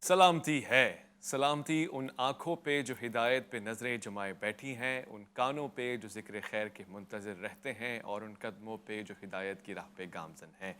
سلامتی ہے، سلامتی ان آنکھوں پہ جو ہدایت پہ نظریں جمائے بیٹھی ہیں، ان کانوں پہ جو ذکر خیر کے منتظر رہتے ہیں، اور ان قدموں پہ جو ہدایت کی راہ پہ گامزن ہیں۔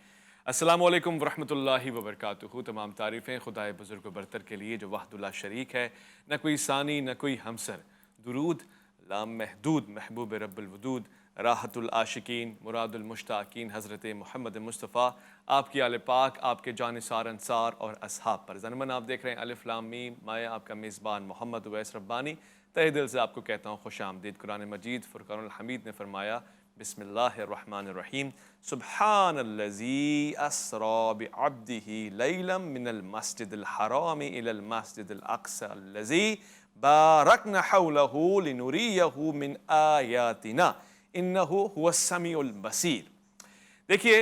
السلام علیکم ورحمۃ اللہ وبرکاتہ۔ تمام تعریفیں خدائے بزرگ و برتر کے لیے جو وحدہ لا شریک ہے، نہ کوئی ثانی نہ کوئی ہمسر۔ درود لامحدود محبوب رب الودود، راحت العاشقین مراد المشتاقین حضرت محمد مصطفیٰ، آپ کی آل پاک، آپ کے جانثار انصار اور اصحاب پر۔ ضمن آپ دیکھ رہے ہیں الف لام میم، میں آپ کا میزبان محمد اویس ربانی تہہ دل سے آپ کو کہتا ہوں خوش آمدید۔ قرآن مجید فرقان الحمید نے فرمایا بسم اللہ الرحمن الرحیم، سبحان الذی اسری بعبدہ لیلا من المسجد الحرام الی المسجد الاقصی الذی بارکنا حولہ لنریہ من آیاتنا انہ هو السمیع البصیر۔ دیکھیے،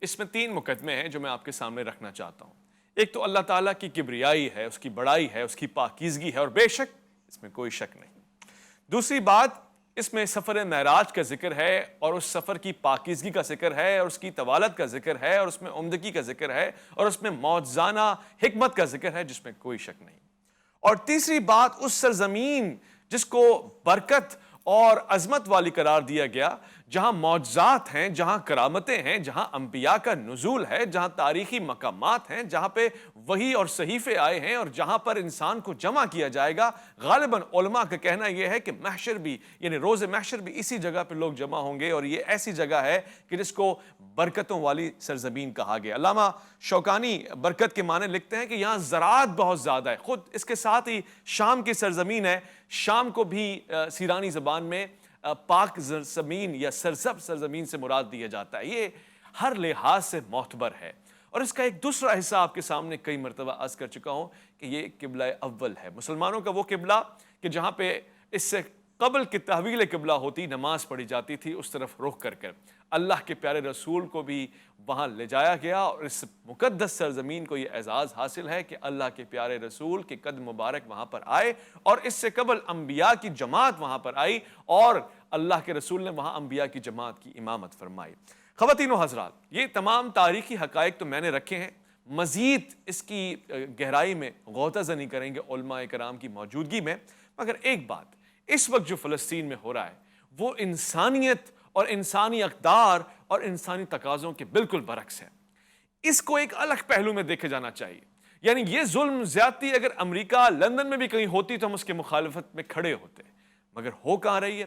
اس میں تین مقدمے ہیں جو میں آپ کے سامنے رکھنا چاہتا ہوں۔ ایک تو اللہ تعالیٰ کی کبریائی ہے، اس کی بڑائی ہے، اس کی پاکیزگی ہے، اور بے شک اس میں کوئی شک نہیں۔ دوسری بات، اس میں سفر معراج کا ذکر ہے، اور اس سفر کی پاکیزگی کا ذکر ہے، اور اس کی طوالت کا ذکر ہے، اور اس میں عمدگی کا ذکر ہے، اور اس میں معجزانہ حکمت کا ذکر ہے، جس میں کوئی شک نہیں۔ اور تیسری بات، اس سرزمین جس کو برکت اور عظمت والی قرار دیا گیا، جہاں معجزات ہیں، جہاں کرامتیں ہیں، جہاں انبیاء کا نزول ہے، جہاں تاریخی مقامات ہیں، جہاں پہ وحی اور صحیفے آئے ہیں، اور جہاں پر انسان کو جمع کیا جائے گا۔ غالباً علماء کا کہنا یہ ہے کہ محشر بھی، یعنی روز محشر بھی اسی جگہ پہ لوگ جمع ہوں گے، اور یہ ایسی جگہ ہے کہ جس کو برکتوں والی سرزمین کہا گیا۔ علامہ شوکانی برکت کے معنی لکھتے ہیں کہ یہاں زراعت بہت زیادہ ہے، خود اس کے ساتھ ہی شام کی سرزمین ہے۔ شام کو بھی سیرانی زبان میں پاک زمین یا سرسبز سرزمین سے مراد دیا جاتا ہے۔ یہ ہر لحاظ سے معتبر ہے، اور اس کا ایک دوسرا حصہ آپ کے سامنے کئی مرتبہ عرض کر چکا ہوں کہ یہ قبلہ اول ہے، مسلمانوں کا وہ قبلہ کہ جہاں پہ اس سے قبل کی تحویل قبلہ ہوتی، نماز پڑھی جاتی تھی اس طرف رخ کر کر۔ اللہ کے پیارے رسول کو بھی وہاں لے جایا گیا، اور اس مقدس سرزمین کو یہ اعزاز حاصل ہے کہ اللہ کے پیارے رسول کے قدم مبارک وہاں پر آئے، اور اس سے قبل انبیاء کی جماعت وہاں پر آئی، اور اللہ کے رسول نے وہاں انبیاء کی جماعت کی امامت فرمائی۔ خواتین و حضرات، یہ تمام تاریخی حقائق تو میں نے رکھے ہیں، مزید اس کی گہرائی میں غوطہ زنی کریں گے علماء کرام کی موجودگی میں، مگر ایک بات، اس وقت جو فلسطین میں ہو رہا ہے وہ انسانیت اور انسانی اقدار اور انسانی تقاضوں کے بالکل برعکس ہے۔ اس کو ایک الگ پہلو میں دیکھا جانا چاہیے۔ یعنی یہ ظلم زیادتی اگر امریکہ لندن میں بھی کہیں ہوتی تو ہم اس کے مخالفت میں کھڑے ہوتے، مگر ہو کہاں رہی ہے؟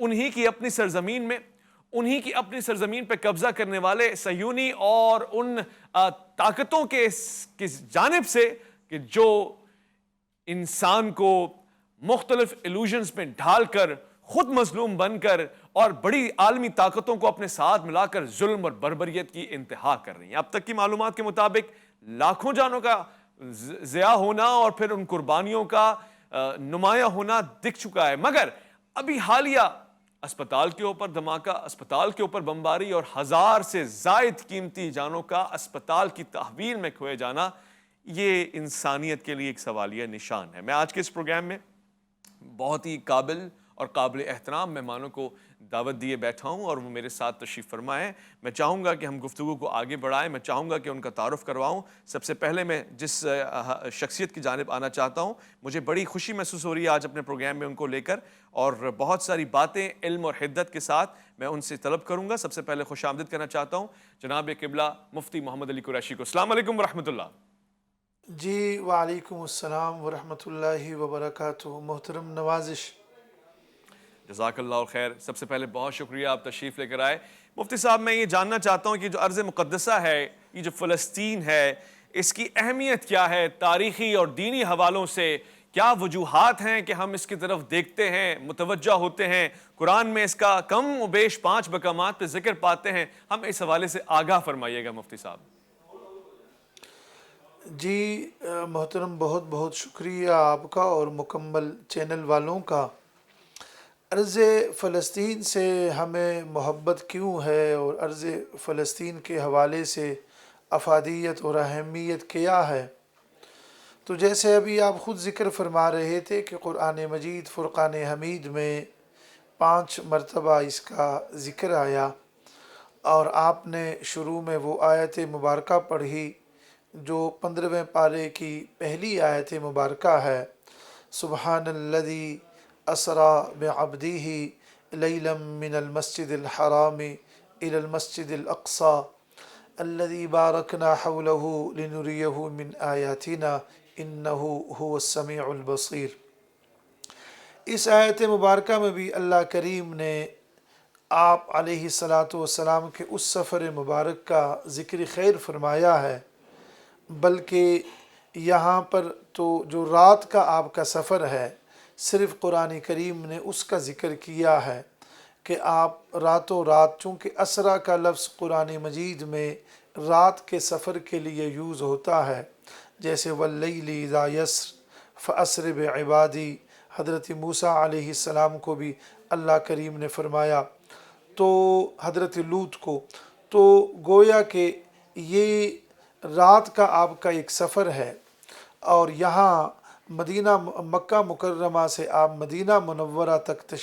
انہی کی اپنی سرزمین میں، انہی کی اپنی سرزمین پہ قبضہ کرنے والے صہیونی اور ان طاقتوں کے جانب سے کہ جو انسان کو مختلف ایلوژنز میں ڈھال کر، خود مظلوم بن کر، اور بڑی عالمی طاقتوں کو اپنے ساتھ ملا کر ظلم اور بربریت کی انتہا کر رہی ہیں۔ اب تک کی معلومات کے مطابق لاکھوں جانوں کا ضیاع ہونا اور پھر ان قربانیوں کا نمایاں ہونا دکھ چکا ہے، مگر ابھی حالیہ اسپتال کے اوپر دھماکہ، اسپتال کے اوپر بمباری، اور 1000 سے زائد قیمتی جانوں کا اسپتال کی تحویل میں کھوئے جانا، یہ انسانیت کے لیے ایک سوالیہ نشان ہے۔ میں آج کے اس پروگرام میں بہت ہی قابل اور قابل احترام مہمانوں کو دعوت دیے بیٹھا ہوں، اور وہ میرے ساتھ تشریف فرما ہے۔ میں چاہوں گا کہ ہم گفتگو کو آگے بڑھائیں، میں چاہوں گا کہ ان کا تعارف کرواؤں۔ سب سے پہلے میں جس شخصیت کی جانب آنا چاہتا ہوں، مجھے بڑی خوشی محسوس ہو رہی ہے آج اپنے پروگرام میں ان کو لے کر، اور بہت ساری باتیں علم اور حدت کے ساتھ میں ان سے طلب کروں گا۔ سب سے پہلے خوش آمدید کرنا چاہتا ہوں جناب قبلہ مفتی محمد علی قریشی کو۔ السلام علیکم ورحمۃ اللہ۔ جی وعلیکم السلام ورحمۃ اللہ وبرکاتہ۔ محترم نوازش۔ جزاک اللہ خیر۔ سب سے پہلے بہت شکریہ، آپ تشریف لے کر آئے۔ مفتی صاحب، میں یہ جاننا چاہتا ہوں کہ جو ارض مقدسہ ہے، یہ جو فلسطین ہے، اس کی اہمیت کیا ہے تاریخی اور دینی حوالوں سے؟ کیا وجوہات ہیں کہ ہم اس کی طرف دیکھتے ہیں، متوجہ ہوتے ہیں؟ قرآن میں اس کا کم و بیش 5 مقامات پہ ذکر پاتے ہیں، ہم اس حوالے سے آگاہ فرمائیے گا مفتی صاحب۔ جی محترم، بہت بہت شکریہ آپ کا اور مکمل چینل والوں کا۔ ارض فلسطین سے ہمیں محبت کیوں ہے، اور ارض فلسطین کے حوالے سے افادیت اور اہمیت کیا ہے؟ تو جیسے ابھی آپ خود ذکر فرما رہے تھے کہ قرآن مجید فرقان حمید میں 5 مرتبہ اس کا ذکر آیا، اور آپ نے شروع میں وہ آیت مبارکہ پڑھی جو 15ویں پارے کی پہلی آیت مبارکہ ہے، سبحان الذی اسرا بعبدہ لیلا من المسجد الحرام الی المسجد الاقصی الذي باركنا حوله لنريه من آیاتنا انه هو السمیع البصیر۔ اس آیت مبارکہ میں بھی اللہ کریم نے آپ علیہ الصلاۃ والسلام کے اس سفر مبارک کا ذکر خیر فرمایا ہے، بلکہ یہاں پر تو جو رات کا آپ کا سفر ہے صرف قرآن کریم نے اس کا ذکر کیا ہے کہ آپ راتوں رات، چونکہ اسرا کا لفظ قرآن مجید میں رات کے سفر کے لیے یوز ہوتا ہے، جیسے واللیل اذا یسر فاسر بعبادی، حضرت موسیٰ علیہ السلام کو بھی اللہ کریم نے فرمایا، تو حضرت لوط کو، تو گویا کہ یہ رات کا آپ کا ایک سفر ہے، اور یہاں مدینہ مکہ مکرمہ سے آپ مدینہ منورہ تک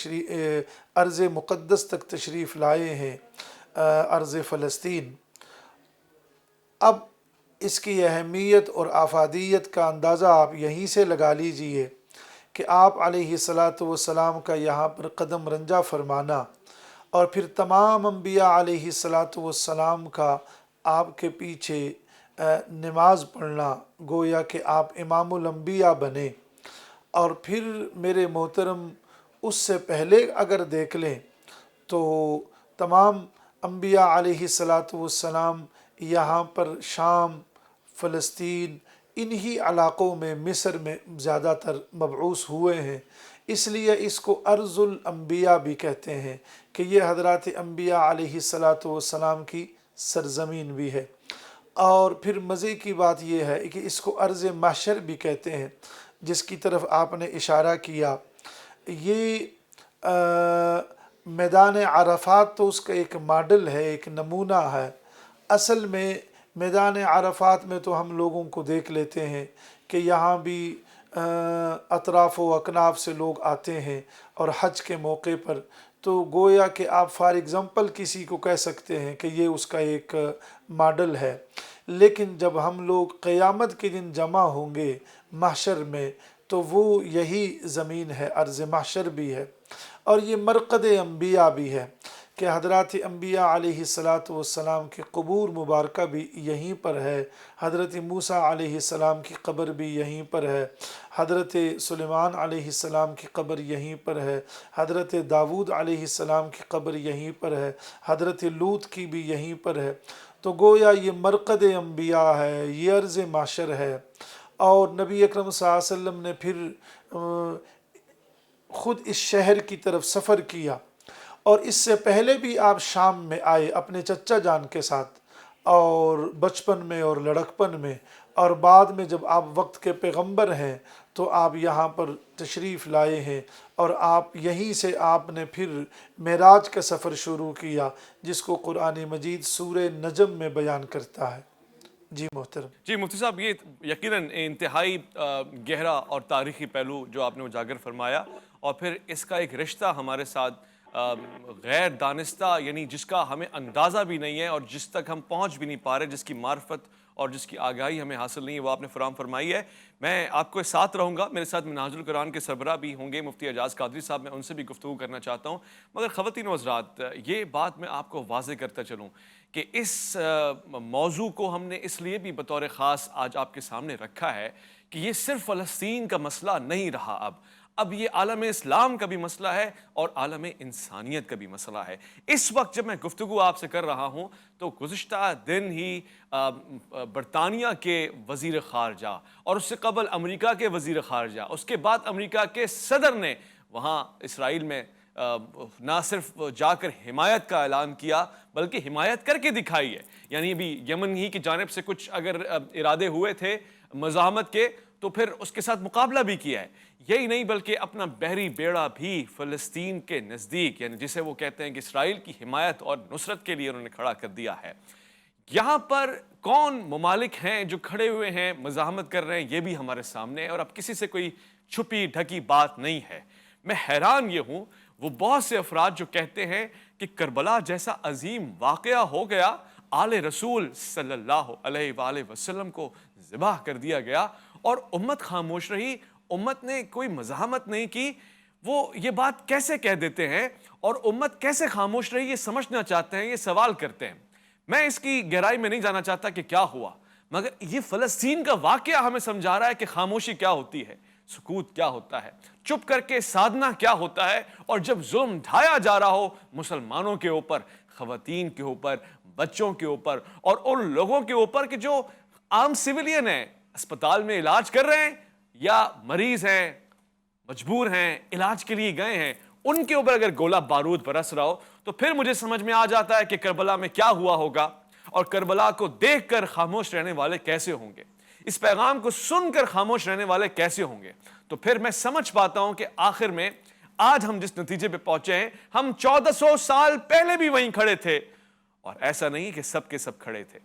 ارض مقدس تک تشریف لائے ہیں، ارض فلسطین۔ اب اس کی اہمیت اور افادیت کا اندازہ آپ یہیں سے لگا لیجئے کہ آپ علیہ الصلاۃ والسلام کا یہاں پر قدم رنجہ فرمانا، اور پھر تمام انبیاء علیہ الصلاۃ والسلام کا آپ کے پیچھے نماز پڑھنا، گویا کہ آپ امام الانبیاء بنے۔ اور پھر میرے محترم اس سے پہلے اگر دیکھ لیں تو تمام انبیاء علیہ الصلاۃ والسلام یہاں پر شام، فلسطین، انہی علاقوں میں، مصر میں زیادہ تر مبعوث ہوئے ہیں، اس لیے اس کو ارض الانبیاء بھی کہتے ہیں کہ یہ حضرات انبیاء علیہ الصلاۃ والسلام کی سرزمین بھی ہے۔ اور پھر مزے کی بات یہ ہے کہ اس کو ارض محشر بھی کہتے ہیں، جس کی طرف آپ نے اشارہ کیا۔ یہ میدان عرفات تو اس کا ایک ماڈل ہے، ایک نمونہ ہے۔ اصل میں میدان عرفات میں تو ہم لوگوں کو دیکھ لیتے ہیں کہ یہاں بھی اطراف و اکناف سے لوگ آتے ہیں اور حج کے موقع پر، تو گویا کہ آپ فار ایگزامپل کسی کو کہہ سکتے ہیں کہ یہ اس کا ایک ماڈل ہے، لیکن جب ہم لوگ قیامت کے دن جمع ہوں گے محشر میں تو وہ یہی زمین ہے، ارض محشر بھی ہے، اور یہ مرقد انبیاء بھی ہے کہ حضرات انبیاء علیہ الصلاۃ والسلام کی قبور مبارکہ بھی یہیں پر ہے۔ حضرت موسیٰ علیہ السلام کی قبر بھی یہیں پر ہے، حضرت سلیمان علیہ السلام کی قبر یہیں پر ہے، حضرت داود علیہ السلام کی قبر یہیں پر ہے، حضرت لوط کی بھی یہیں پر ہے۔ تو گویا یہ مرقد انبیاء ہے، یہ ارض معاشر ہے۔ اور نبی اکرم صلی اللہ علیہ وسلم نے پھر خود اس شہر کی طرف سفر کیا، اور اس سے پہلے بھی آپ شام میں آئے اپنے چچا جان کے ساتھ، اور بچپن میں اور لڑکپن میں، اور بعد میں جب آپ وقت کے پیغمبر ہیں تو آپ یہاں پر تشریف لائے ہیں، اور آپ یہیں سے آپ نے پھر معراج کا سفر شروع کیا، جس کو قرآن مجید سورہ نجم میں بیان کرتا ہے۔ جی محترم۔ جی مفتی صاحب، یہ یقیناً انتہائی گہرا اور تاریخی پہلو جو آپ نے اجاگر فرمایا، اور پھر اس کا ایک رشتہ ہمارے ساتھ غیر دانستہ، یعنی جس کا ہمیں اندازہ بھی نہیں ہے اور جس تک ہم پہنچ بھی نہیں پا رہے، جس کی معرفت اور جس کی آگاہی ہمیں حاصل نہیں ہے، وہ آپ نے فراہم فرمائی ہے۔ میں آپ کو ساتھ رہوں گا، میرے ساتھ منہاج القرآن کے سربراہ بھی ہوں گے، مفتی اعجاز قادری صاحب، میں ان سے بھی گفتگو کرنا چاہتا ہوں، مگر خواتین و حضرات، یہ بات میں آپ کو واضح کرتا چلوں کہ اس موضوع کو ہم نے اس لیے بھی بطور خاص آج آپ کے سامنے رکھا ہے کہ یہ صرف فلسطین کا مسئلہ نہیں رہا، اب یہ عالم اسلام کا بھی مسئلہ ہے اور عالم انسانیت کا بھی مسئلہ ہے۔ اس وقت جب میں گفتگو آپ سے کر رہا ہوں تو گزشتہ دن ہی برطانیہ کے وزیر خارجہ، اور اس سے قبل امریکہ کے وزیر خارجہ، اس کے بعد امریکہ کے صدر نے وہاں اسرائیل میں نہ صرف جا کر حمایت کا اعلان کیا بلکہ حمایت کر کے دکھائی ہے۔ یعنی بھی یمن ہی کی جانب سے کچھ اگر ارادے ہوئے تھے مزاحمت کے تو پھر اس کے ساتھ مقابلہ بھی کیا ہے۔ یہی نہیں بلکہ اپنا بحری بیڑا بھی فلسطین کے نزدیک، یعنی جسے وہ کہتے ہیں کہ اسرائیل کی حمایت اور نصرت کے لیے انہوں نے کھڑا کر دیا ہے۔ یہاں پر کون ممالک ہیں جو کھڑے ہوئے ہیں، مزاحمت کر رہے ہیں، یہ بھی ہمارے سامنے ہے، اور اب کسی سے کوئی چھپی ڈھکی بات نہیں ہے۔ میں حیران یہ ہوں وہ بہت سے افراد جو کہتے ہیں کہ کربلا جیسا عظیم واقعہ ہو گیا، آل رسول صلی اللہ علیہ وآلہ وسلم کو ذبح کر دیا گیا اور امت خاموش رہی، امت نے کوئی مزاحمت نہیں کی. وہ یہ بات کیسے کہہ دیتے ہیں اور امت کیسے خاموش رہی، یہ سمجھنا چاہتے ہیں، یہ سوال کرتے ہیں. میں اس کی گہرائی میں نہیں جانا چاہتا کہ کیا ہوا، مگر یہ فلسطین کا واقعہ ہمیں سمجھا رہا ہے کہ خاموشی کیا ہوتی ہے، سکوت کیا ہوتا ہے، چپ کر کے سادنا کیا ہوتا ہے. اور جب ظلم ڈھایا جا رہا ہو مسلمانوں کے اوپر، خواتین کے اوپر، بچوں کے اوپر اور ان لوگوں کے اوپر کہ جو عام سویلین ہیں، اسپتال میں علاج کر رہے ہیں یا مریض ہیں، مجبور ہیں، علاج کے لیے گئے ہیں، ان کے اوپر اگر گولہ بارود برس رہا ہو تو پھر مجھے سمجھ میں آ جاتا ہے کہ کربلا میں کیا ہوا ہوگا اور کربلا کو دیکھ کر خاموش رہنے والے کیسے ہوں گے، اس پیغام کو سن کر خاموش رہنے والے کیسے ہوں گے. تو پھر میں سمجھ پاتا ہوں کہ آخر میں آج ہم جس نتیجے پہ پہنچے ہیں، ہم 1400 سال پہلے بھی وہیں کھڑے تھے. اور ایسا نہیں کہ سب کے سب کھڑے تھے،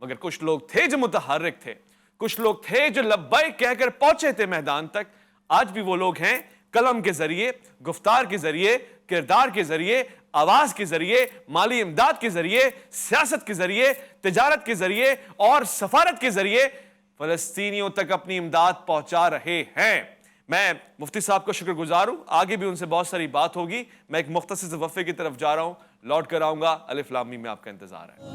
مگر کچھ لوگ تھے جو متحرک تھے، کچھ لوگ تھے جو لبیک کہہ کر پہنچے تھے میدان تک. آج بھی وہ لوگ ہیں، قلم کے ذریعے، گفتار کے ذریعے، کردار کے ذریعے، آواز کے ذریعے، مالی امداد کے ذریعے، سیاست کے ذریعے، تجارت کے ذریعے اور سفارت کے ذریعے فلسطینیوں تک اپنی امداد پہنچا رہے ہیں. میں مفتی صاحب کو شکر گزار ہوں، آگے بھی ان سے بہت ساری بات ہوگی. میں ایک مختصر سے وقفے کی طرف جا رہا ہوں، لوٹ کر آؤں گا. الف لام میم میں آپ کا انتظار ہے.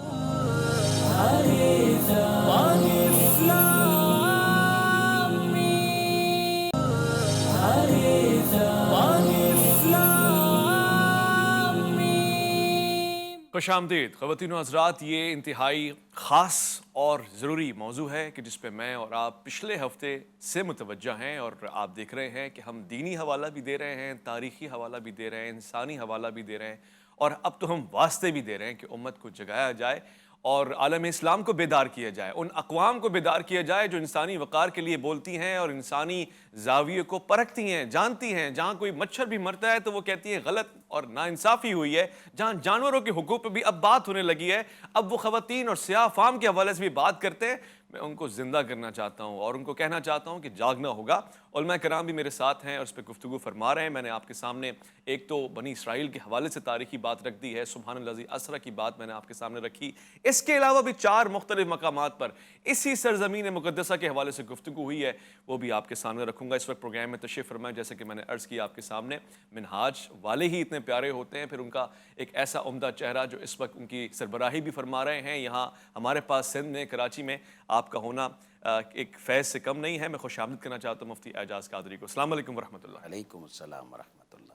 خوش آمدید خواتین و حضرات. یہ انتہائی خاص اور ضروری موضوع ہے کہ جس پہ میں اور آپ پچھلے ہفتے سے متوجہ ہیں، اور آپ دیکھ رہے ہیں کہ ہم دینی حوالہ بھی دے رہے ہیں، تاریخی حوالہ بھی دے رہے ہیں، انسانی حوالہ بھی دے رہے ہیں، اور اب تو ہم واسطے بھی دے رہے ہیں کہ امت کو جگایا جائے اور عالم اسلام کو بیدار کیا جائے، ان اقوام کو بیدار کیا جائے جو انسانی وقار کے لیے بولتی ہیں اور انسانی زاویے کو پرکھتی ہیں، جانتی ہیں. جہاں کوئی مچھر بھی مرتا ہے تو وہ کہتی ہیں غلط اور ناانصافی ہوئی ہے. جہاں جانوروں کے حقوق پہ بھی اب بات ہونے لگی ہے، اب وہ خواتین اور سیاہ فام کے حوالے سے بھی بات کرتے ہیں. میں ان کو زندہ کرنا چاہتا ہوں اور ان کو کہنا چاہتا ہوں کہ جاگنا ہوگا. علماء کرام بھی میرے ساتھ ہیں اور اس پہ گفتگو فرما رہے ہیں. میں نے آپ کے سامنے ایک تو بنی اسرائیل کے حوالے سے تاریخی بات رکھ دی ہے، سبحان الذی اسریٰ کی بات میں نے آپ کے سامنے رکھی. اس کے علاوہ بھی 4 مختلف مقامات پر اسی سرزمین مقدسہ کے حوالے سے گفتگو ہوئی ہے، وہ بھی آپ کے سامنے رکھوں گا. اس وقت پروگرام میں تشریف فرمائے، جیسے کہ میں نے عرض کیا آپ کے سامنے، منہاج والے ہی اتنے پیارے ہوتے ہیں، پھر ان کا ایک ایسا عمدہ چہرہ جو اس وقت ان کی سربراہی بھی فرما رہے ہیں یہاں ہمارے پاس سندھ میں، کراچی میں. آپ کا ہونا ایک فیض سے کم نہیں ہے. میں خوش آمدید کرنا چاہتا ہوں مفتی اعجاز قادری کو. السلام علیکم ورحمۃ اللہ. علیکم السلام ورحمۃ اللہ.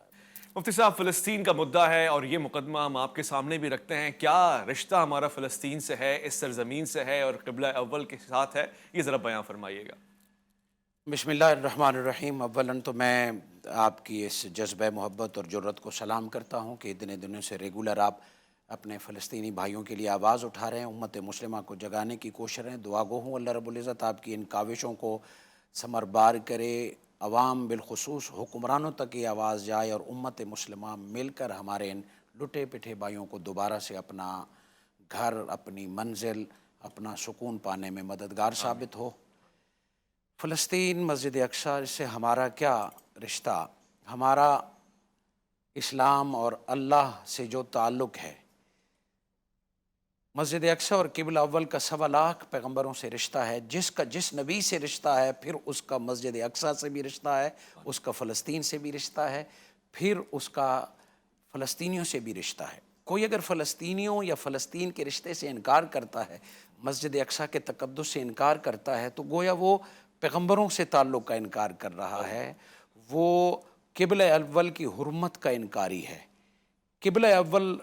مفتی صاحب، فلسطین کا مدعا ہے اور یہ مقدمہ ہم آپ کے سامنے بھی رکھتے ہیں. کیا رشتہ ہمارا فلسطین سے ہے، اس سرزمین سے ہے اور قبلہ اول کے ساتھ ہے، یہ ذرا بیان فرمائیے گا. بسم اللہ الرحمن الرحیم. اولاً تو میں آپ کی اس جذبہ محبت اور جرت کو سلام کرتا ہوں کہ اتنے دنوں سے ریگولر آپ اپنے فلسطینی بھائیوں کے لیے آواز اٹھا رہے ہیں، امت مسلمہ کو جگانے کی کوشش رہے ہیں. دعا گو ہوں اللہ رب العزت آپ کی ان کاوشوں کو ثمربار کرے، عوام بالخصوص حکمرانوں تک یہ آواز جائے اور امت مسلمہ مل کر ہمارے ان لٹے پٹے بھائیوں کو دوبارہ سے اپنا گھر، اپنی منزل، اپنا سکون پانے میں مددگار ثابت ہو. فلسطین، مسجد اقصیٰ سے ہمارا کیا رشتہ؟ ہمارا اسلام اور اللہ سے جو تعلق ہے، مسجد اقصیٰ اور قبلہ اول کا 1.25 لاکھ پیغمبروں سے رشتہ ہے. جس نبی سے رشتہ ہے، پھر اس کا مسجد اقصیٰ سے بھی رشتہ ہے، اس کا فلسطین سے بھی رشتہ ہے، پھر اس کا فلسطینیوں سے بھی رشتہ ہے. کوئی اگر فلسطینیوں یا فلسطین کے رشتے سے انکار کرتا ہے، مسجد اقصیٰ کے تقدس سے انکار کرتا ہے، تو گویا وہ پیغمبروں سے تعلق کا انکار کر رہا ہے، وہ قبلہ اول کی حرمت کا انکاری ہے. قبلہ اول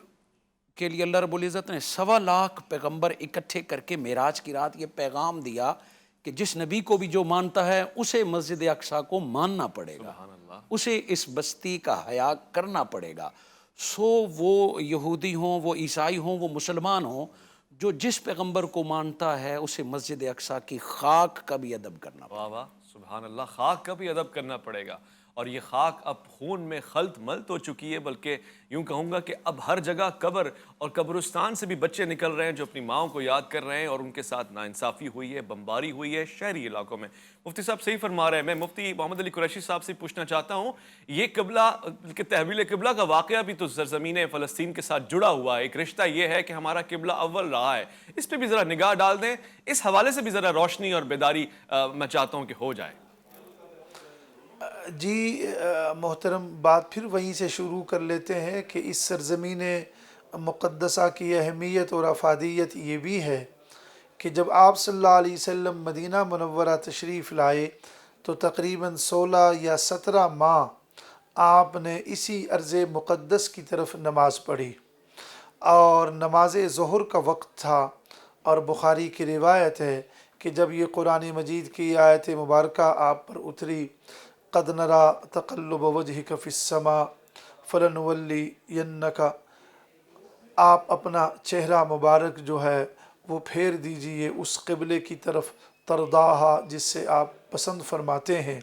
کے لیے اللہ رب العزت نے 1.25 لاکھ پیغمبر اکٹھے کر کے معراج کی رات یہ پیغام دیا کہ جس نبی کو بھی جو مانتا ہے اسے مسجد اقصیٰ کو ماننا پڑے گا، اسے اس بستی کا حیا کرنا پڑے گا. سو وہ یہودی ہوں، وہ عیسائی ہوں، وہ مسلمان ہوں، جو جس پیغمبر کو مانتا ہے اسے مسجد اقصیٰ کی خاک کا بھی ادب کرنا پڑے گا. واہ واہ، سبحان اللہ، خاک کا بھی ادب کرنا پڑے گا. اور یہ خاک اب خون میں خلط ملط ہو چکی ہے، بلکہ یوں کہوں گا کہ اب ہر جگہ قبر اور قبرستان سے بھی بچے نکل رہے ہیں جو اپنی ماؤں کو یاد کر رہے ہیں، اور ان کے ساتھ ناانصافی ہوئی ہے، بمباری ہوئی ہے شہری علاقوں میں۔ مفتی صاحب صحیح فرما رہے ہیں۔ میں مفتی محمد علی قریشی صاحب سے پوچھنا چاہتا ہوں، یہ قبلہ کہ تحویل قبلہ کا واقعہ بھی تو سرزمین فلسطین کے ساتھ جڑا ہوا ہے، ایک رشتہ یہ ہے کہ ہمارا قبلہ اول رہا ہے، اس پہ بھی ذرا نگاہ ڈال دیں، اس حوالے سے بھی ذرا روشنی اور بیداری میں چاہتا ہوں کہ ہو جائے۔ جی محترم، بات پھر وہیں سے شروع کر لیتے ہیں کہ اس سرزمین مقدسہ کی اہمیت اور افادیت یہ بھی ہے کہ جب آپ صلی اللہ علیہ وسلم مدینہ منورہ تشریف لائے تو تقریباً 16 یا 17 ماہ آپ نے اسی ارض مقدس کی طرف نماز پڑھی، اور نماز ظہر کا وقت تھا، اور بخاری کی روایت ہے کہ جب یہ قرآن مجید کی آیت مبارکہ آپ پر اتری، قد نرا تقلب وجہک فی السماء فلنولینک، آپ اپنا چہرہ مبارک جو ہے وہ پھیر دیجئے اس قبلے کی طرف ترداہا، جس سے آپ پسند فرماتے ہیں۔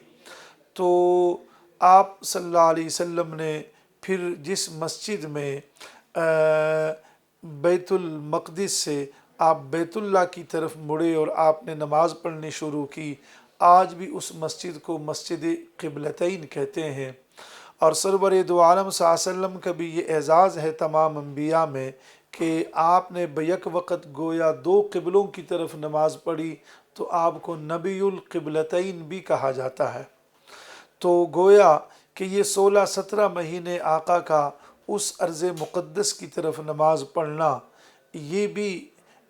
تو آپ صلی اللہ علیہ وسلم نے پھر جس مسجد میں بیت المقدس سے آپ بیت اللہ کی طرف مڑے اور آپ نے نماز پڑھنی شروع کی، آج بھی اس مسجد کو مسجد قبلتین کہتے ہیں۔ اور سرور دو عالم صلی اللہ علیہ وسلم کا بھی یہ اعزاز ہے تمام انبیاء میں کہ آپ نے بیک وقت گویا 2 قبلوں کی طرف نماز پڑھی، تو آپ کو نبی القبلتین بھی کہا جاتا ہے۔ تو گویا کہ یہ 16-17 مہینے آقا کا اس ارض مقدس کی طرف نماز پڑھنا، یہ بھی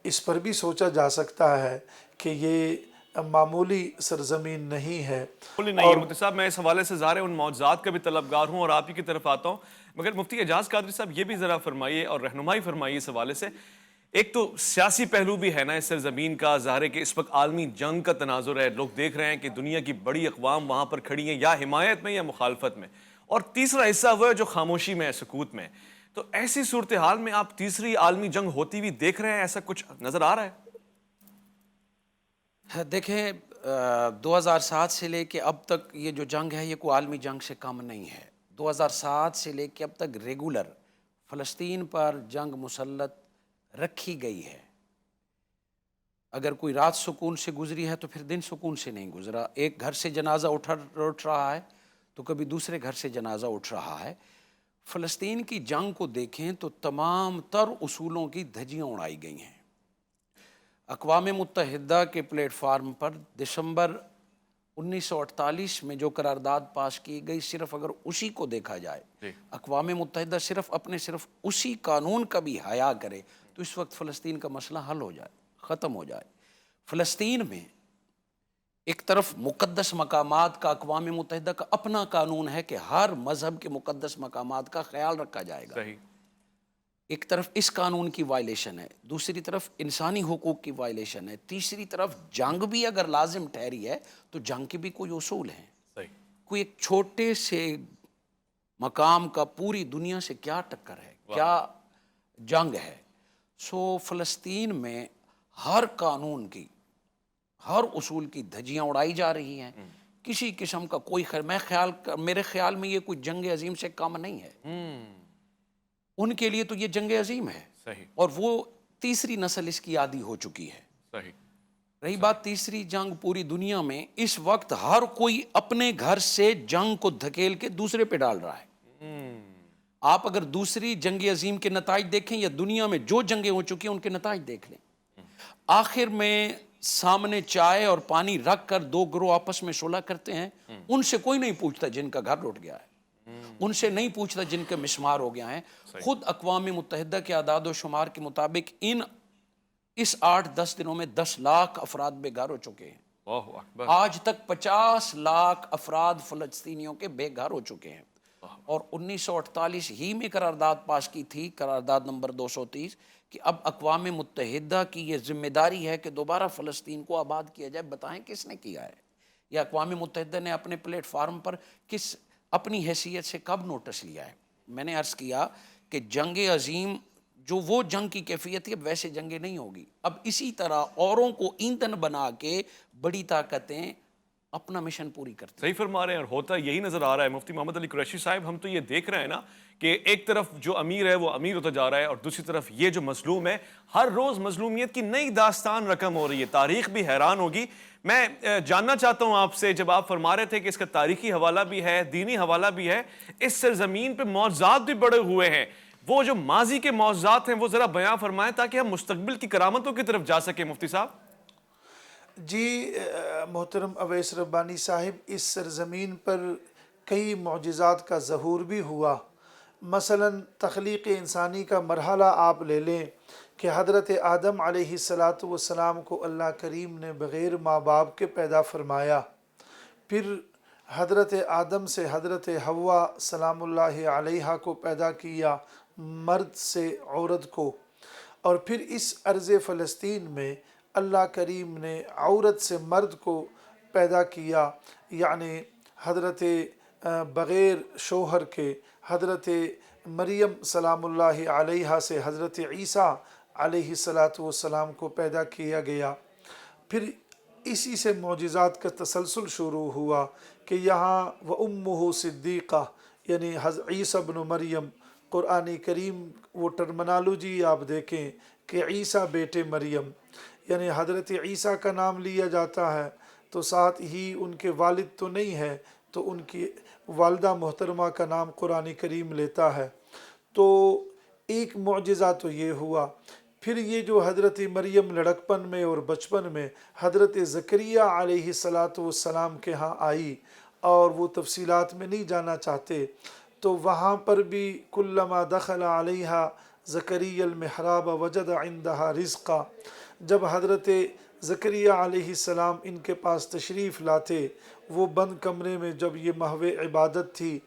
اس پر بھی سوچا جا سکتا ہے کہ یہ معمولی سرزمین نہیں ہے۔ بولی نہیں ہے مفتی صاحب، میں اس حوالے سے ظاہر ان معجزات کا بھی طلبگار ہوں اور آپ ہی کی طرف آتا ہوں، مگر مفتی اعجاز قادری صاحب یہ بھی ذرا فرمائیے اور رہنمائی فرمائیے اس حوالے سے۔ ایک تو سیاسی پہلو بھی ہے نا اس سرزمین کا، ظاہر ہے کہ اس وقت عالمی جنگ کا تناظر ہے، لوگ دیکھ رہے ہیں کہ دنیا کی بڑی اقوام وہاں پر کھڑی ہیں یا حمایت میں یا مخالفت میں، اور تیسرا حصہ وہ ہے جو خاموشی میں ہے، سکوت میں۔ تو ایسی صورتحال میں آپ تیسری عالمی جنگ ہوتی ہوئی دیکھ رہے ہیں، ایسا کچھ نظر آ رہا ہے؟ دیکھیں 2007 سے لے کے اب تک یہ جو جنگ ہے یہ کوئی عالمی جنگ سے کم نہیں ہے۔ 2007 سے لے کے اب تک ریگولر فلسطین پر جنگ مسلط رکھی گئی ہے۔ اگر کوئی رات سکون سے گزری ہے تو پھر دن سکون سے نہیں گزرا۔ ایک گھر سے جنازہ اٹھ رہا ہے تو کبھی دوسرے گھر سے جنازہ اٹھ رہا ہے۔ فلسطین کی جنگ کو دیکھیں تو تمام تر اصولوں کی دھجیاں اڑائی گئی ہیں۔ اقوام متحدہ کے پلیٹ فارم پر دسمبر 1948 میں جو قرارداد پاس کی گئی، صرف اگر اسی کو دیکھا جائے، اقوام متحدہ صرف اسی قانون کا بھی حیا کرے تو اس وقت فلسطین کا مسئلہ حل ہو جائے، ختم ہو جائے۔ فلسطین میں ایک طرف مقدس مقامات کا اقوام متحدہ کا اپنا قانون ہے کہ ہر مذہب کے مقدس مقامات کا خیال رکھا جائے گا، ایک طرف اس قانون کی وائلیشن ہے، دوسری طرف انسانی حقوق کی وائلیشن ہے، تیسری طرف جنگ بھی اگر لازم ٹھہری ہے تو جنگ کے بھی کوئی اصول ہیں۔ کوئی ایک چھوٹے سے مقام کا پوری دنیا سے کیا ٹکر ہے، کیا جنگ ہے۔ سو فلسطین میں ہر قانون کی، ہر اصول کی دھجیاں اڑائی جا رہی ہیں، کسی قسم کا کوئی میرے خیال میں یہ کوئی جنگ عظیم سے کم نہیں ہے۔ ان کے لیے تو یہ جنگ عظیم ہے، اور وہ تیسری نسل اس کی عادی ہو چکی ہے۔ رہی بات تیسری جنگ پوری دنیا میں، اس وقت ہر کوئی اپنے گھر سے جنگ کو دھکیل کے دوسرے پہ ڈال رہا ہے۔ آپ اگر دوسری جنگ عظیم کے نتائج دیکھیں یا دنیا میں جو جنگیں ہو چکی ہیں ان کے نتائج دیکھ لیں، آخر میں سامنے چائے اور پانی رکھ کر 2 گروہ آپس میں صلح کرتے ہیں، ان سے کوئی نہیں پوچھتا جن کا گھر لٹ گیا ہے، ان سے نہیں پوچھتا جن کے مسمار ہو گیا ہے۔ خود اقوام متحدہ کے اعداد و شمار کے مطابق اس 8-10 دنوں میں 10 لاکھ افراد بے گھر ہو چکے ہیں۔ آج تک 50 لاکھ افراد فلسطینیوں کے بے گھر ہو چکے ہیں، اور 1948 ہی میں قرارداد پاس کی تھی، قرارداد نمبر 230، کہ اب اقوام متحدہ کی یہ ذمہ داری ہے کہ دوبارہ فلسطین کو آباد کیا جائے۔ بتائیں کس نے کیا ہے؟ یہ اقوام متحدہ نے اپنے پلیٹ فارم پر اپنی حیثیت سے کب نوٹس لیا ہے؟ میں نے عرض کیا کہ جنگ عظیم جو وہ جنگ کی کیفیت ہے، اب ویسے جنگیں نہیں ہوگی۔ اب اسی طرح اوروں کو ایندھن بنا کے بڑی طاقتیں اپنا مشن پوری کرتی ہے۔ صحیح فرما رہے ہیں، اور ہوتا یہی نظر آ رہا ہے مفتی محمد علی قریشی صاحب. ہم تو یہ دیکھ رہے ہیں نا کہ ایک طرف جو امیر ہے وہ امیر ہوتا جا رہا ہے، اور دوسری طرف یہ جو مظلوم ہے، ہر روز مظلومیت کی نئی داستان رقم ہو رہی ہے. تاریخ بھی حیران ہوگی. میں جاننا چاہتا ہوں آپ سے، جب آپ فرما رہے تھے کہ اس کا تاریخی حوالہ بھی ہے، دینی حوالہ بھی ہے، اس سرزمین پہ معجزات بھی بڑے ہوئے ہیں، وہ جو ماضی کے معجزات ہیں وہ ذرا بیان فرمائیں تاکہ ہم مستقبل کی کرامتوں کی طرف جا سکیں. مفتی صاحب جی محترم اویس ربانی صاحب، اس سرزمین پر کئی معجزات کا ظہور بھی ہوا. مثلا تخلیق انسانی کا مرحلہ آپ لے لیں کہ حضرت آدم علیہ السلام کو اللہ کریم نے بغیر ماں باپ کے پیدا فرمایا. پھر حضرت آدم سے حضرت حوا سلام اللہ علیہا کو پیدا کیا، مرد سے عورت کو. اور پھر اس ارض فلسطین میں اللہ کریم نے عورت سے مرد کو پیدا کیا، یعنی حضرت بغیر شوہر کے حضرت مریم سلام اللہ علیہا سے حضرت عیسیٰ علیہ السلام کو پیدا کیا گیا. پھر اسی سے معجزات کا تسلسل شروع ہوا کہ یہاں وَأُمُّهُ صدیقہ، یعنی عیسیٰ بن مریم. قرآن کریم وہ ٹرمنالوجی آپ دیکھیں کہ عیسیٰ بیٹے مریم، یعنی حضرت عیسیٰ کا نام لیا جاتا ہے تو ساتھ ہی ان کے والد تو نہیں ہے تو ان کی والدہ محترمہ کا نام قرآن کریم لیتا ہے. تو ایک معجزہ تو یہ ہوا. پھر یہ جو حضرت مریم لڑکپن میں اور بچپن میں حضرت زکریا علیہ السلام کے ہاں آئی، اور وہ تفصیلات میں نہیں جانا چاہتے، تو وہاں پر بھی کلما دخل علیہا زکریا المحراب وجد عندہا رزقا. جب حضرت زکریا علیہ السلام ان کے پاس تشریف لاتے، وہ بند کمرے میں جب یہ محو عبادت تھی،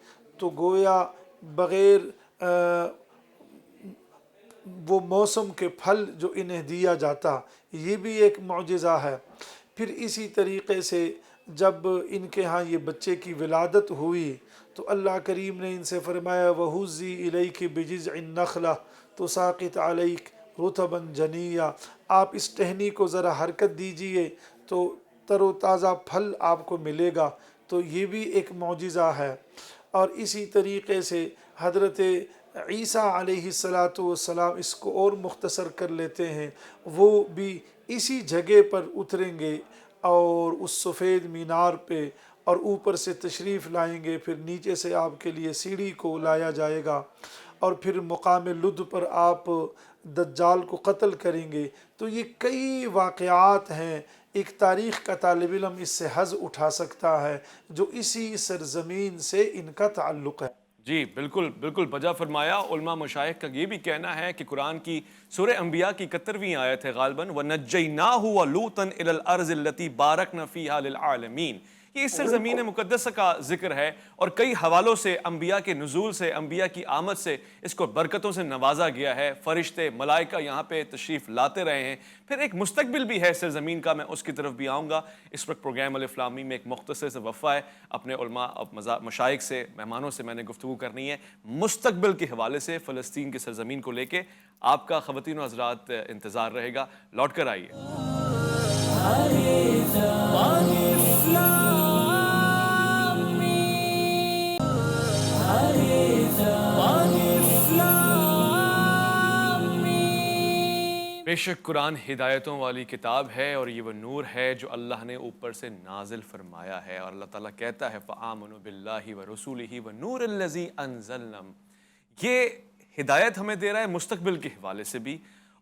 تو گویا بغیر وہ موسم کے پھل جو انہیں دیا جاتا، یہ بھی ایک معجزہ ہے. پھر اسی طریقے سے جب ان کے ہاں یہ بچے کی ولادت ہوئی تو اللہ کریم نے ان سے فرمایا وَهُزِّي إِلَيْكِ بِجِذْعِ النَّخْلَةِ تُسَاقِطْ عَلَيْكَ رُطَبًا جَنِيًّا. آپ اس ٹہنی کو ذرا حرکت دیجئے تو تر و تازہ پھل آپ کو ملے گا. تو یہ بھی ایک معجزہ ہے. اور اسی طریقے سے حضرت عیسیٰ علیہ السلام، اس کو اور مختصر کر لیتے ہیں، وہ بھی اسی جگہ پر اتریں گے اور اس سفید مینار پہ، اور اوپر سے تشریف لائیں گے. پھر نیچے سے آپ کے لیے سیڑھی کو لایا جائے گا، اور پھر مقام لد پر آپ دجال کو قتل کریں گے. تو یہ کئی واقعات ہیں. ایک تاریخ کا طالب علم اس سے حظ اٹھا سکتا ہے جو اسی سرزمین سے ان کا تعلق ہے. جی بالکل بالکل بجا فرمایا. علماء مشائخ کا یہ بھی کہنا ہے کہ قرآن کی سورہ انبیاء کی 71ویں آیت ہے غالباً وَنَجَّيْنَاهُ وَلُوطًا إِلَى الْأَرْضِ الَّتِي بَارَكْنَا فِيهَا لِلْعَالَمِينَ. یہ اس سرزمین مقدسہ کا ذکر ہے، اور کئی حوالوں سے انبیاء کے نزول سے، انبیاء کی آمد سے اس کو برکتوں سے نوازا گیا ہے. فرشتے ملائکہ یہاں پہ تشریف لاتے رہے ہیں. پھر ایک مستقبل بھی ہے سرزمین کا، میں اس کی طرف بھی آؤں گا. اس وقت پروگرام الف لام میم میں ایک مختصر سے وقفہ ہے. اپنے علماء مشائخ سے، مہمانوں سے میں نے گفتگو کرنی ہے مستقبل کے حوالے سے، فلسطین کی سرزمین کو لے کے. آپ کا خواتین و حضرات انتظار رہے گا. لوٹ کر آئیے. بے شک قرآن ہدایتوں والی کتاب ہے، اور یہ وہ نور ہے جو اللہ نے اوپر سے نازل فرمایا ہے. اور اللہ تعالیٰ کہتا ہے فَآمَنُوا بِاللَّهِ وَرُسُولِهِ وَالنُّورِ الَّذِي أَنزَلْنَا. یہ ہدایت ہمیں دے رہا ہے مستقبل کے حوالے سے بھی،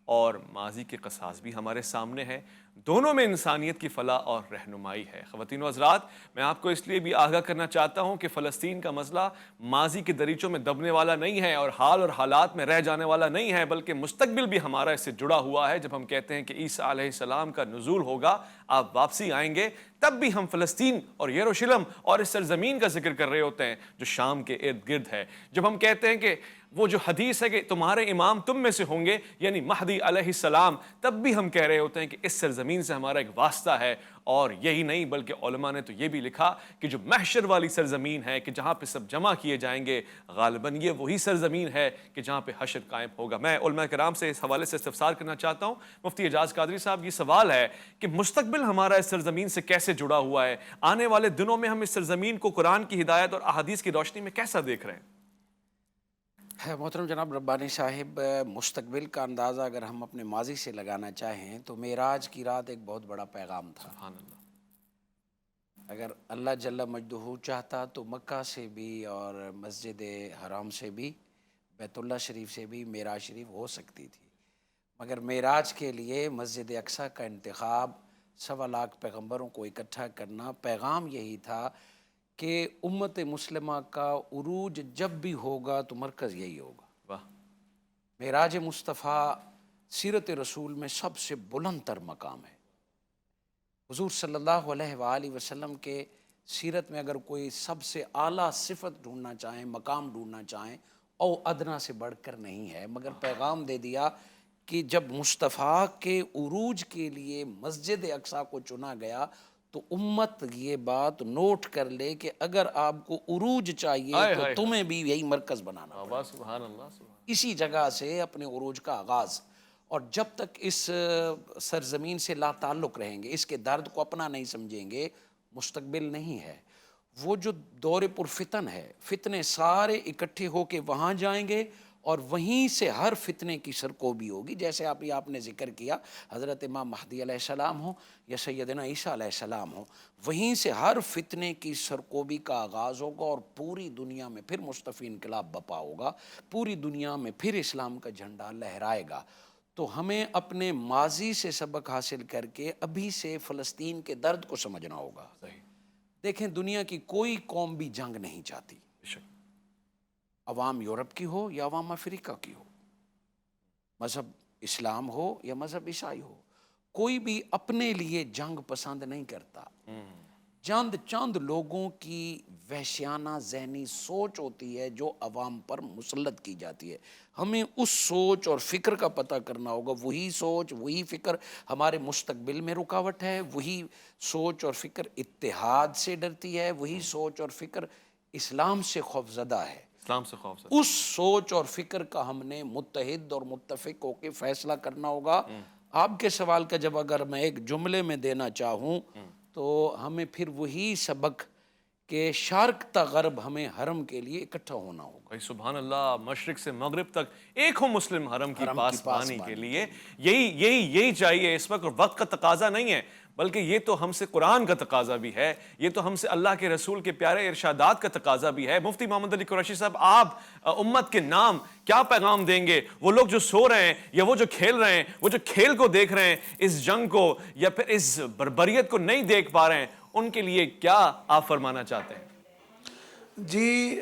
اور ماضی کے قصاص بھی ہمارے سامنے ہے. دونوں میں انسانیت کی فلاح اور رہنمائی ہے. خواتین و حضرات، میں آپ کو اس لیے بھی آگاہ کرنا چاہتا ہوں کہ فلسطین کا مسئلہ ماضی کے دریچوں میں دبنے والا نہیں ہے، اور حال اور حالات میں رہ جانے والا نہیں ہے، بلکہ مستقبل بھی ہمارا اس سے جڑا ہوا ہے. جب ہم کہتے ہیں کہ عیسیٰ علیہ السلام کا نزول ہوگا، آپ واپسی آئیں گے، تب بھی ہم فلسطین اور یروشلم اور اس سرزمین کا ذکر کر رہے ہوتے ہیں جو شام کے ارد گرد ہے. جب ہم کہتے ہیں کہ وہ جو حدیث ہے کہ تمہارے امام تم میں سے ہوں گے، یعنی مہدی علیہ السلام، تب بھی ہم کہہ رہے ہوتے ہیں کہ اس سرزمین سرزمین سے ہمارا ایک واسطہ ہے، اور یہی نہیں بلکہ علماء نے تو یہ بھی لکھا کہ جو محشر والی سرزمین ہے کہ جہاں پہ سب جمع کیے جائیں گے، غالباً یہ وہی سرزمین ہے کہ جہاں پہ حشر قائم ہوگا۔ میں علماء کرام سے اس حوالے سے استفسار کرنا چاہتا ہوں۔ مفتی اعجاز قادری صاحب، یہ سوال ہے کہ مستقبل ہمارا اس سرزمین سے کیسے جڑا ہوا ہے؟ آنے والے دنوں میں ہم اس سرزمین کو قرآن کی ہدایت اور احادیث کی روشنی میں کیسا دیکھ رہے ہیں؟ محترم جناب ربانی صاحب، مستقبل کا اندازہ اگر ہم اپنے ماضی سے لگانا چاہیں تو معراج کی رات ایک بہت بڑا پیغام تھا۔ سبحان اللہ۔ اگر اللہ جل مجدہ چاہتا تو مکہ سے بھی اور مسجد حرام سے بھی، بیت اللہ شریف سے بھی معراج شریف ہو سکتی تھی، مگر معراج کے لیے مسجد اقصی کا انتخاب، 1.25 پیغمبروں کو اکٹھا کرنا، پیغام یہی تھا کہ امت مسلمہ کا عروج جب بھی ہوگا تو مرکز یہی ہوگا۔ واہ۔ معراج مصطفیٰ سیرت رسول میں سب سے بلند تر مقام ہے۔ حضور صلی اللہ علیہ وآلہ وسلم کے سیرت میں اگر کوئی سب سے اعلیٰ صفت ڈھونڈنا چاہیں، مقام ڈھونڈنا چاہیں، او ادنا سے بڑھ کر نہیں ہے، مگر پیغام دے دیا کہ جب مصطفیٰ کے عروج کے لیے مسجد اقصی کو چنا گیا تو امت یہ بات نوٹ کر لے کہ اگر آپ کو عروج چاہیے تو تمہیں بھی یہی مرکز بنانا پڑے۔ واہ، سبحان اللہ، سبحان اسی جگہ سے اپنے عروج کا آغاز، اور جب تک اس سرزمین سے لا تعلق رہیں گے، اس کے درد کو اپنا نہیں سمجھیں گے، مستقبل نہیں ہے۔ وہ جو دور پرفتن ہے، فتنے سارے اکٹھے ہو کے وہاں جائیں گے اور وہیں سے ہر فتنے کی سرکوبی ہوگی، جیسے آپ نے ذکر کیا، حضرت امام مہدی علیہ السلام ہو یا سیدنا عیسیٰ علیہ السلام ہو، وہیں سے ہر فتنے کی سرکوبی کا آغاز ہوگا اور پوری دنیا میں پھر مصطفی انقلاب بپا ہوگا، پوری دنیا میں پھر اسلام کا جھنڈا لہرائے گا۔ تو ہمیں اپنے ماضی سے سبق حاصل کر کے ابھی سے فلسطین کے درد کو سمجھنا ہوگا۔ صحیح۔ دیکھیں، دنیا کی کوئی قوم بھی جنگ نہیں چاہتی، عوام یورپ کی ہو یا عوام افریقہ کی ہو، مذہب اسلام ہو یا مذہب عیسائی ہو، کوئی بھی اپنے لیے جنگ پسند نہیں کرتا۔ چند لوگوں کی وحشیانہ ذہنی سوچ ہوتی ہے جو عوام پر مسلط کی جاتی ہے۔ ہمیں اس سوچ اور فکر کا پتہ کرنا ہوگا۔ وہی سوچ، وہی فکر ہمارے مستقبل میں رکاوٹ ہے، وہی سوچ اور فکر اتحاد سے ڈرتی ہے، وہی سوچ اور فکر اسلام سے خوفزدہ ہے۔ اسلام سے خوف سے اس سوچ اور فکر کا ہم نے متحد اور متفق ہو کے فیصلہ کرنا ہوگا۔ آپ کے سوال کا جب اگر میں ایک جملے میں دینا چاہوں تو ہمیں پھر وہی سبق کہ شرق تا غرب ہمیں حرم کے لیے اکٹھا ہونا ہوگا۔ بھائی سبحان اللہ، مشرق سے مغرب تک ایک ہو مسلم حرم کی پاسبانی کے لیے، یہی چاہیے اس وقت، اور وقت کا تقاضا نہیں ہے بلکہ یہ تو ہم سے قرآن کا تقاضا بھی ہے، یہ تو ہم سے اللہ کے رسول کے پیارے ارشادات کا تقاضا بھی ہے۔ مفتی محمد علی قریشی صاحب، آپ امت کے نام کیا پیغام دیں گے؟ وہ لوگ جو سو رہے ہیں یا وہ جو کھیل رہے ہیں، وہ جو کھیل کو دیکھ رہے ہیں، اس جنگ کو یا پھر اس بربریت کو نہیں دیکھ پا رہے ہیں، ان کے لیے کیا آپ فرمانا چاہتے ہیں؟ جی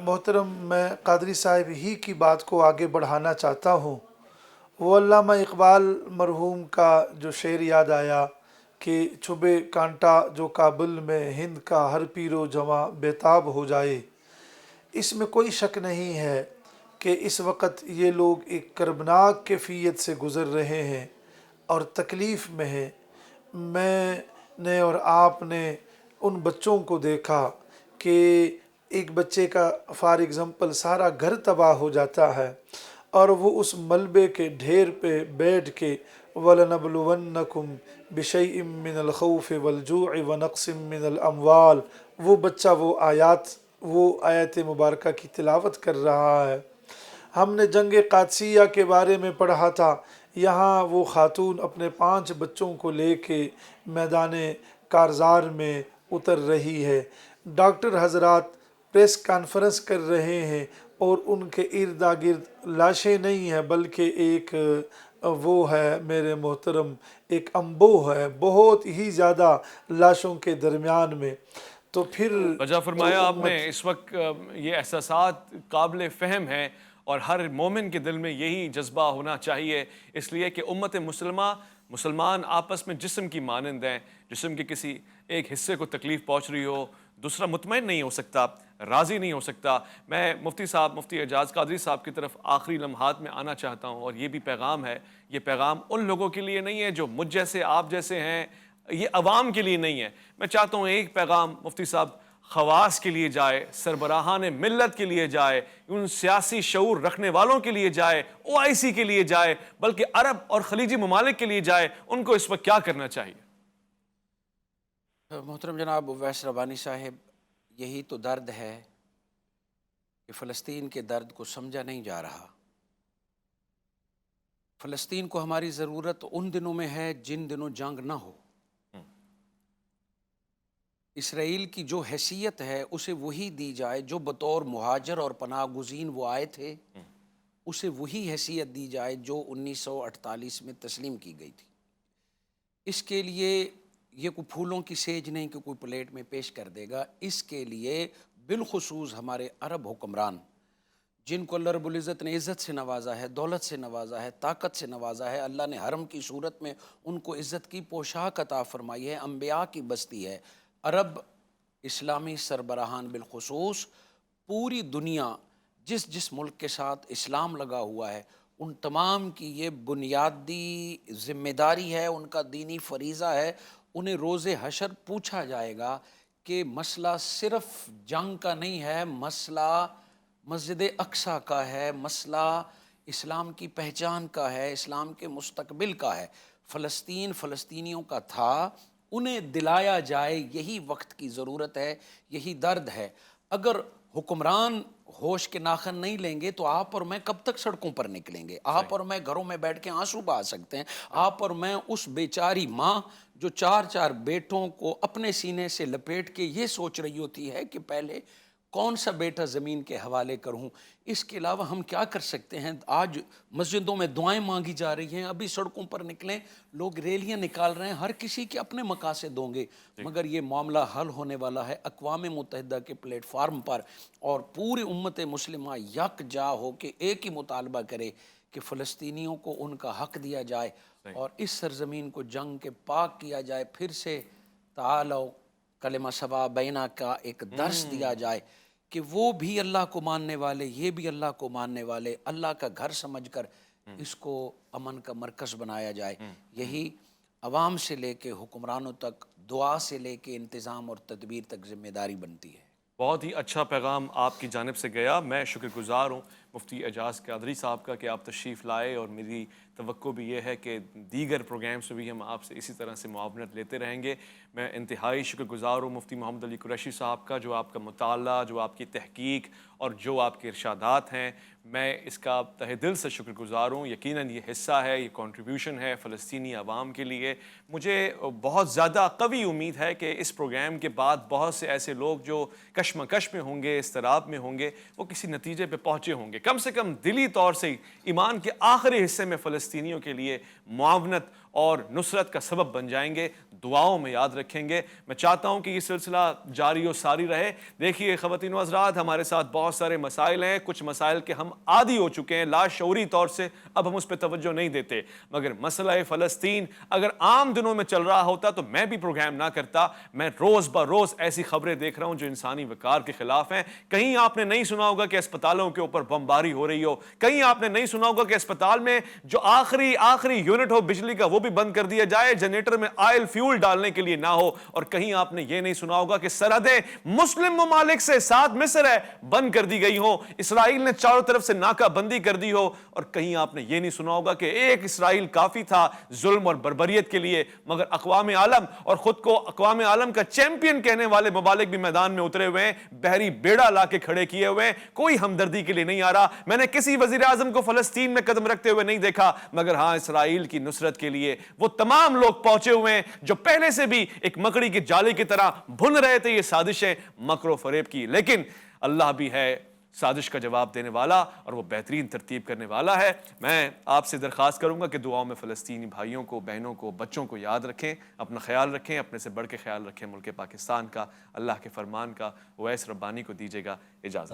محترم، میں قادری صاحب ہی کی بات کو آگے بڑھانا چاہتا ہوں۔ وہ علامہ اقبال مرحوم کا جو شعر یاد آیا کہ چھبے کانٹا جو کابل میں، ہند کا ہر پیر و جواں بیتاب ہو جائے۔ اس میں کوئی شک نہیں ہے کہ اس وقت یہ لوگ ایک کربناک کیفیت سے گزر رہے ہیں اور تکلیف میں ہیں۔ میں نے اور آپ نے ان بچوں کو دیکھا کہ ایک بچے کا فار ایگزامپل سارا گھر تباہ ہو جاتا ہے اور وہ اس ملبے کے ڈھیر پہ بیٹھ کے وَلَنَبْلُوَنَّكُمْ بِشَيْءٍ مِّنَ الْخَوْفِ وَالْجُوعِ وَنَقْصٍ مِّنَ الْأَمْوَالِ، وہ بچہ وہ آیت مبارکہ کی تلاوت کر رہا ہے۔ ہم نے جنگ قادسیہ کے بارے میں پڑھا تھا، یہاں وہ خاتون اپنے 5 بچوں کو لے کے میدان کارزار میں اتر رہی ہے۔ ڈاکٹر حضرات پریس کانفرنس کر رہے ہیں اور ان کے ارد گرد لاشیں نہیں ہیں بلکہ ایک وہ ہے میرے محترم، ایک انبوہ ہے بہت ہی زیادہ لاشوں کے درمیان میں۔ تو پھر وجہ فرمایا آپ نے، اس وقت یہ احساسات قابل فہم ہیں اور ہر مومن کے دل میں یہی جذبہ ہونا چاہیے، اس لیے کہ امت مسلمہ مسلمان آپس میں جسم کی مانند ہیں، جسم کے کسی ایک حصے کو تکلیف پہنچ رہی ہو، دوسرا مطمئن نہیں ہو سکتا، راضی نہیں ہو سکتا۔ میں مفتی صاحب، مفتی اعجاز قادری صاحب کی طرف آخری لمحات میں آنا چاہتا ہوں، اور یہ بھی پیغام ہے، یہ پیغام ان لوگوں کے لیے نہیں ہے جو مجھ جیسے آپ جیسے ہیں، یہ عوام کے لیے نہیں ہے۔ میں چاہتا ہوں ایک پیغام مفتی صاحب خواص کے لیے جائے، سربراہان ملت کے لیے جائے، ان سیاسی شعور رکھنے والوں کے لیے جائے، OIC کے لیے جائے، بلکہ عرب اور خلیجی ممالک کے لیے جائے۔ ان کو اس وقت کیا کرنا چاہیے؟ محترم جناب اویس ربانی صاحب، یہی تو درد ہے کہ فلسطین کے درد کو سمجھا نہیں جا رہا۔ فلسطین کو ہماری ضرورت ان دنوں میں ہے جن دنوں جنگ نہ ہو۔ اسرائیل کی جو حیثیت ہے اسے وہی دی جائے جو بطور مہاجر اور پناہ گزین وہ آئے تھے، اسے وہی حیثیت دی جائے جو 1948 میں تسلیم کی گئی تھی۔ اس کے لیے یہ کوئی پھولوں کی سیج نہیں کہ کوئی پلیٹ میں پیش کر دے گا، اس کے لیے بالخصوص ہمارے عرب حکمران جن کو اللہ رب العزت نے عزت سے نوازا ہے، دولت سے نوازا ہے، طاقت سے نوازا ہے، اللہ نے حرم کی صورت میں ان کو عزت کی پوشاک عطا فرمائی ہے، انبیاء کی بستی ہے۔ عرب اسلامی سربراہان بالخصوص پوری دنیا جس جس ملک کے ساتھ اسلام لگا ہوا ہے، ان تمام کی یہ بنیادی ذمہ داری ہے، ان کا دینی فریضہ ہے۔ انہیں روز حشر پوچھا جائے گا کہ مسئلہ صرف جنگ کا نہیں ہے، مسئلہ مسجد اقصیٰ کا ہے، مسئلہ اسلام کی پہچان کا ہے، اسلام کے مستقبل کا ہے۔ فلسطین فلسطینیوں کا تھا، انہیں دلایا جائے، یہی وقت کی ضرورت ہے، یہی درد ہے۔ اگر حکمران ہوش کے ناخن نہیں لیں گے تو آپ اور میں کب تک سڑکوں پر نکلیں گے؟ آپ اور میں گھروں میں بیٹھ کے آنسو بہا سکتے ہیں، آپ اور میں اس بیچاری ماں جو 4 بیٹوں کو اپنے سینے سے لپیٹ کے یہ سوچ رہی ہوتی ہے کہ پہلے کون سا بیٹا زمین کے حوالے کروں۔ اس کے علاوہ ہم کیا کر سکتے ہیں؟ آج مسجدوں میں دعائیں مانگی جا رہی ہیں، ابھی سڑکوں پر نکلیں، لوگ ریلیاں نکال رہے ہیں، ہر کسی کے اپنے مقاصد ہوں گے، مگر یہ معاملہ حل ہونے والا ہے اقوام متحدہ کے پلیٹ فارم پر، اور پوری امت مسلمہ یکجا ہو کے ایک ہی مطالبہ کرے کہ فلسطینیوں کو ان کا حق دیا جائے اور اس سرزمین کو جنگ کے پاک کیا جائے۔ پھر سے تعالوا کلمہ سوا بینا کا ایک درس دیا جائے کہ وہ بھی اللہ کو ماننے والے، یہ بھی اللہ کو ماننے والے، اللہ کا گھر سمجھ کر اس کو امن کا مرکز بنایا جائے۔ یہی عوام سے لے کے حکمرانوں تک، دعا سے لے کے انتظام اور تدبیر تک ذمہ داری بنتی ہے۔ بہت ہی اچھا پیغام آپ کی جانب سے گیا۔ میں شکر گزار ہوں مفتی اعجاز قادری صاحب کا کہ آپ تشریف لائے، اور میری توقع بھی یہ ہے کہ دیگر پروگرامز میں بھی ہم آپ سے اسی طرح سے معاونت لیتے رہیں گے۔ میں انتہائی شکر گزار ہوں مفتی محمد علی قریشی صاحب کا، جو آپ کا مطالعہ، جو آپ کی تحقیق اور جو آپ کے ارشادات ہیں، میں اس کا تہ دل سے شکر گزار ہوں۔ یقیناً یہ حصہ ہے، یہ کنٹریبیوشن ہے فلسطینی عوام کے لیے۔ مجھے بہت زیادہ قوی امید ہے کہ اس پروگرام کے بعد بہت سے ایسے لوگ جو کشمکش میں ہوں گے، اضطراب میں ہوں گے، وہ کسی نتیجے پہ پہنچے ہوں گے، کم سے کم دلی طور سے ایمان کے آخری حصے میں فلسطینیوں کے لیے معاونت اور نصرت کا سبب بن جائیں گے، دعاؤں میں یاد رکھیں گے۔ میں چاہتا ہوں کہ یہ سلسلہ جاری و ساری رہے۔ دیکھیے خواتین و حضرات، ہمارے ساتھ بہت سارے مسائل ہیں، کچھ مسائل کے ہم عادی ہو چکے ہیں لاشعوری طور سے، اب ہم اس پہ توجہ نہیں دیتے، مگر مسئلہ فلسطین اگر عام دنوں میں چل رہا ہوتا تو میں بھی پروگرام نہ کرتا۔ میں روز بروز ایسی خبریں دیکھ رہا ہوں جو انسانی وقار کے خلاف ہیں۔ کہیں آپ نے نہیں سنا ہوگا کہ اسپتالوں کے اوپر بمباری ہو رہی ہو، کہیں آپ نے نہیں سنا ہوگا کہ اسپتال میں جو آخری یونٹ ہو بجلی کا وہ بھی بند کر دیا جائے، جنریٹر میں آئل فیول ڈالنے کے لیے نہ ہو، اور کہیں آپ نے یہ نہیں سنا ہوگا کہ سرحدیں مسلم ممالک سے، ساتھ مصر ہے، بند کر دی گئی ہوں، اسرائیل نے چاروں طرف سے ناکہ بندی کر دی ہو، اور کہیں آپ نے یہ نہیں سنا ہوگا کہ ایک اسرائیل کافی تھا ظلم اور بربریت کے لیے، مگر اقوام عالم اور خود کو اقوام عالم کا چیمپئن کہنے والے ممالک بھی میدان میں اترے ہوئے ہیں، بحری بیڑا لا کے کھڑے کیے ہوئے ہیں، کوئی ہمدردی کے لیے نہیں آ رہا۔ میں نے کسی وزیر اعظم کو فلسطین میں قدم رکھتے ہوئے نہیں دیکھا، مگر ہاں اسرائیل کی نصرت کے لیے وہ تمام لوگ پہنچے ہوئے ہیں جو پہلے سے بھی ایک مکڑی کی جالی کی طرح بھن رہے تھے یہ سازشیں مکر و فریب کی، لیکن اللہ بھی ہے سازش کا جواب دینے والا اور وہ بہترین ترتیب کرنے والا ہے۔ میں آپ سے درخواست کروں گا کہ دعاؤں میں فلسطینی بھائیوں کو، بہنوں کو، بچوں کو یاد رکھیں، اپنا خیال رکھیں، اپنے سے بڑھ کے خیال رکھیں ملک پاکستان کا، اللہ کے فرمان کا۔ اویس ربانی کو دیجیے گا اجازت۔